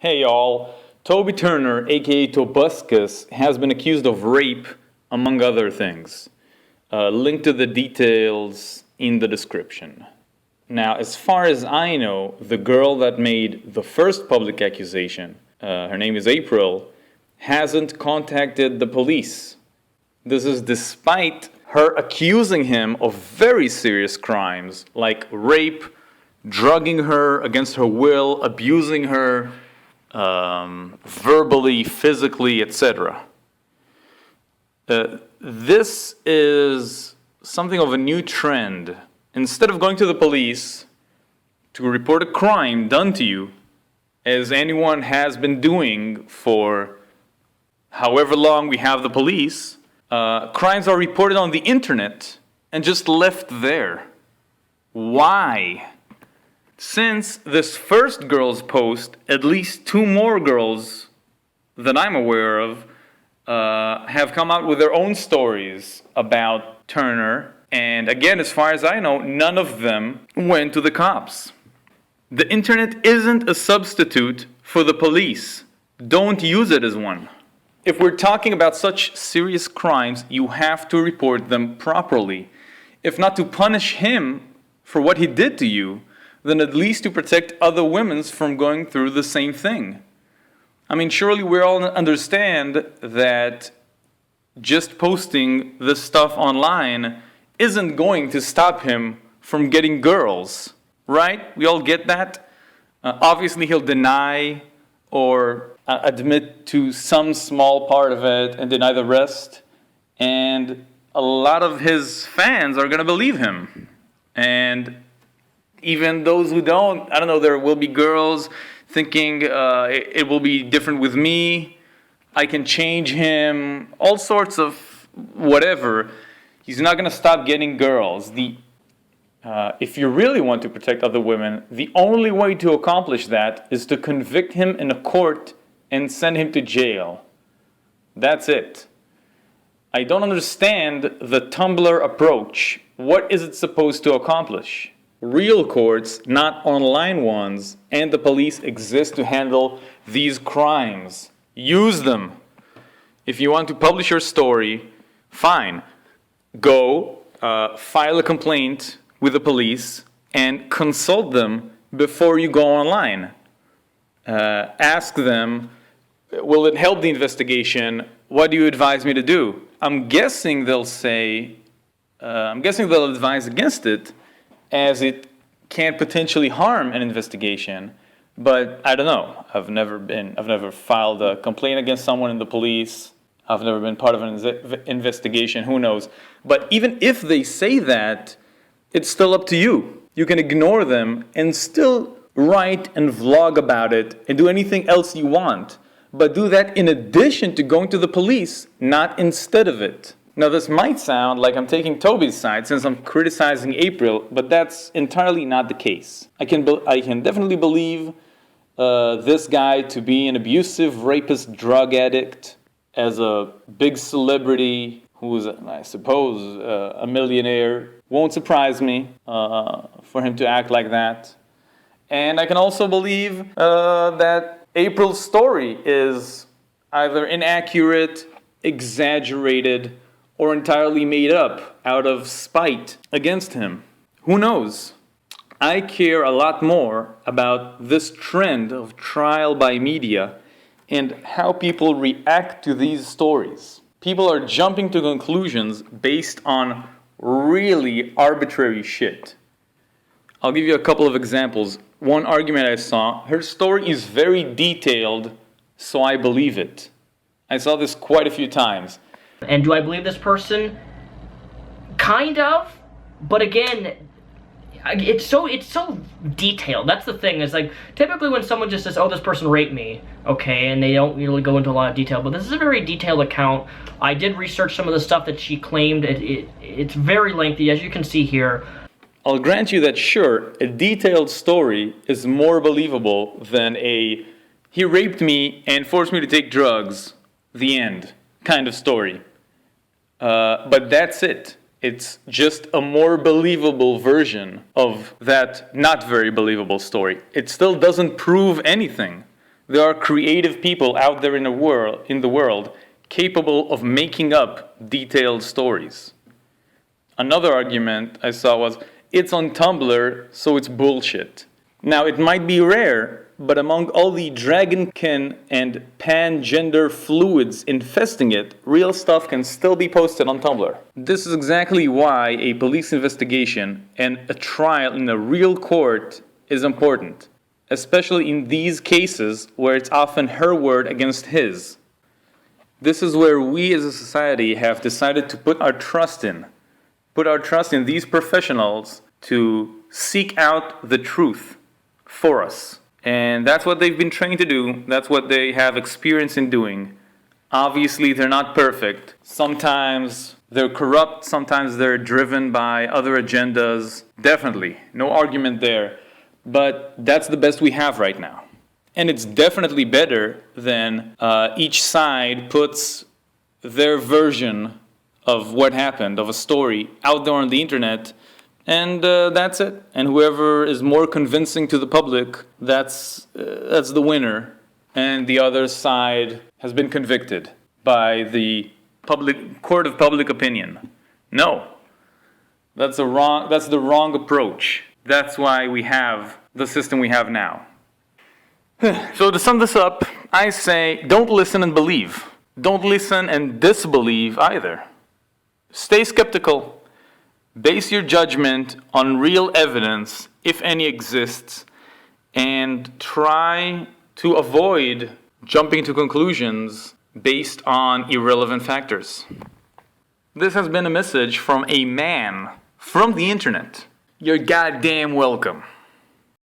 Hey y'all, Toby Turner, aka Tobuscus, has been accused of rape, among other things. Link to the details in the description. Now, as far as I know, the girl that made the first public accusation, her name is April, hasn't contacted the police. This is despite her accusing him of very serious crimes like rape, drugging her against her will, abusing her, verbally, physically, etc. This is something of a new trend. Instead of going to the police to report a crime done to you, as anyone has been doing for however long we have the police, crimes are reported on the internet and just left there. Why? Since this first girl's post, at least two more girls that I'm aware of have come out with their own stories about Turner. And again, as far as I know, none of them went to the cops. The internet isn't a substitute for the police. Don't use it as one. If we're talking about such serious crimes, you have to report them properly. If not to punish him for what he did to you, then at least to protect other women from going through the same thing. I mean, surely we all understand that just posting this stuff online isn't going to stop him from getting girls, right? We all get that. Obviously, he'll deny or admit to some small part of it and deny the rest. And a lot of his fans are going to believe him. And even those who don't, I don't know, there will be girls thinking it will be different with me, I can change him, all sorts of whatever. He's not going to stop getting girls. If you really want to protect other women, the only way to accomplish that is to convict him in a court and send him to jail. That's it. I don't understand the Tumblr approach. What is it supposed to accomplish? Real courts, not online ones, and the police exist to handle these crimes. Use them. If you want to publish your story, fine. Go file a complaint with the police and consult them before you go online. Ask them, will it help the investigation? What do you advise me to do? I'm guessing they'll advise against it, as it can potentially harm an investigation. But I don't know. I've never filed a complaint against someone in the police. I've never been part of an investigation. Who knows? But even if they say that, it's still up to you. You can ignore them and still write and vlog about it and do anything else you want. But do that in addition to going to the police, not instead of it. Now, this might sound like I'm taking Toby's side since I'm criticizing April, but that's entirely not the case. I can definitely believe this guy to be an abusive, rapist, drug addict, as a big celebrity who's, I suppose, a millionaire. Won't surprise me for him to act like that. And I can also believe that April's story is either inaccurate, exaggerated, or entirely made up out of spite against him. Who knows? I care a lot more about this trend of trial by media and how people react to these stories. People are jumping to conclusions based on really arbitrary shit. I'll give you a couple of examples. One argument I saw, her story is very detailed, so I believe it. I saw this quite a few times. And do I believe this person? Kind of, but again, it's so detailed. That's the thing. It's like typically when someone just says, "Oh, this person raped me," okay, and they don't really go into a lot of detail. But this is a very detailed account. I did research some of the stuff that she claimed. It's very lengthy, as you can see here. I'll grant you that, sure, a detailed story is more believable than a "he raped me and forced me to take drugs, the end" kind of story. But that's it. It's just a more believable version of that not very believable story. It still doesn't prove anything. There are creative people out there in the world capable of making up detailed stories. Another argument I saw was, it's on Tumblr, so it's bullshit. Now, it might be rare, but among all the dragonkin and pan-gender fluids infesting it, real stuff can still be posted on Tumblr. This is exactly why a police investigation and a trial in a real court is important, especially in these cases where it's often her word against his. This is where we as a society have decided to put our trust in these professionals to seek out the truth for us. And that's what they've been trained to do. That's what they have experience in doing. Obviously, they're not perfect. Sometimes they're corrupt. Sometimes they're driven by other agendas. Definitely, no argument there. But that's the best we have right now. And it's definitely better than each side puts their version of what happened, of a story, out there on the internet, and that's it. And whoever is more convincing to the public, that's the winner. And the other side has been convicted by the court of public opinion. No, that's the wrong approach. That's why we have the system we have now. So to sum this up, I say don't listen and believe. Don't listen and disbelieve either. Stay skeptical. Base your judgment on real evidence, if any exists, and try to avoid jumping to conclusions based on irrelevant factors. This has been a message from a man from the internet. You're goddamn welcome.